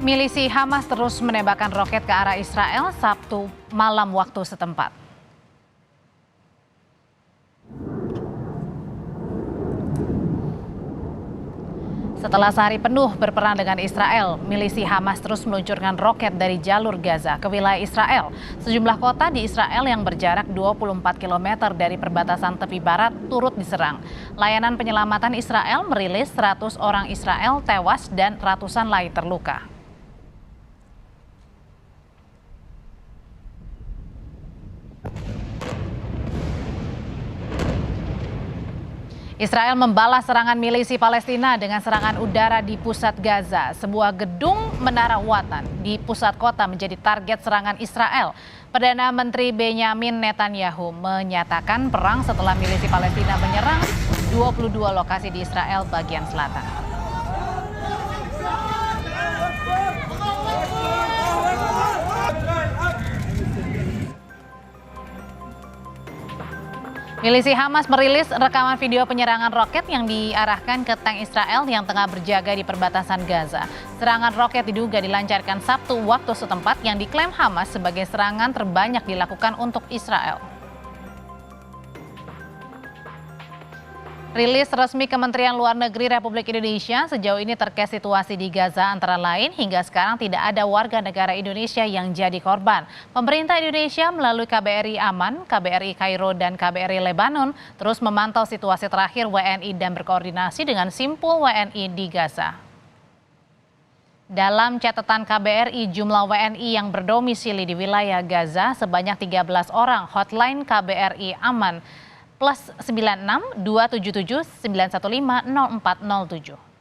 Milisi Hamas terus menembakkan roket ke arah Israel Sabtu malam waktu setempat. Setelah sehari penuh berperang dengan Israel, milisi Hamas terus meluncurkan roket dari jalur Gaza ke wilayah Israel. Sejumlah kota di Israel yang berjarak 24 km dari perbatasan tepi barat turut diserang. Layanan penyelamatan Israel merilis 100 orang Israel tewas dan ratusan lain terluka. Israel membalas serangan milisi Palestina dengan serangan udara di pusat Gaza. Sebuah gedung menara Watan di pusat kota menjadi target serangan Israel. Perdana Menteri Benyamin Netanyahu menyatakan perang setelah milisi Palestina menyerang 22 lokasi di Israel bagian selatan. Milisi Hamas merilis rekaman video penyerangan roket yang diarahkan ke tank Israel yang tengah berjaga di perbatasan Gaza. Serangan roket diduga dilancarkan Sabtu waktu setempat yang diklaim Hamas sebagai serangan terbanyak dilakukan untuk Israel. Rilis resmi Kementerian Luar Negeri Republik Indonesia sejauh ini terkait situasi di Gaza antara lain hingga sekarang tidak ada warga negara Indonesia yang jadi korban. Pemerintah Indonesia melalui KBRI Aman, KBRI Kairo, dan KBRI Lebanon terus memantau situasi terakhir WNI dan berkoordinasi dengan Simpul WNI di Gaza. Dalam catatan KBRI, jumlah WNI yang berdomisili di wilayah Gaza sebanyak 13 orang. Hotline KBRI Aman +96 277 915 0407.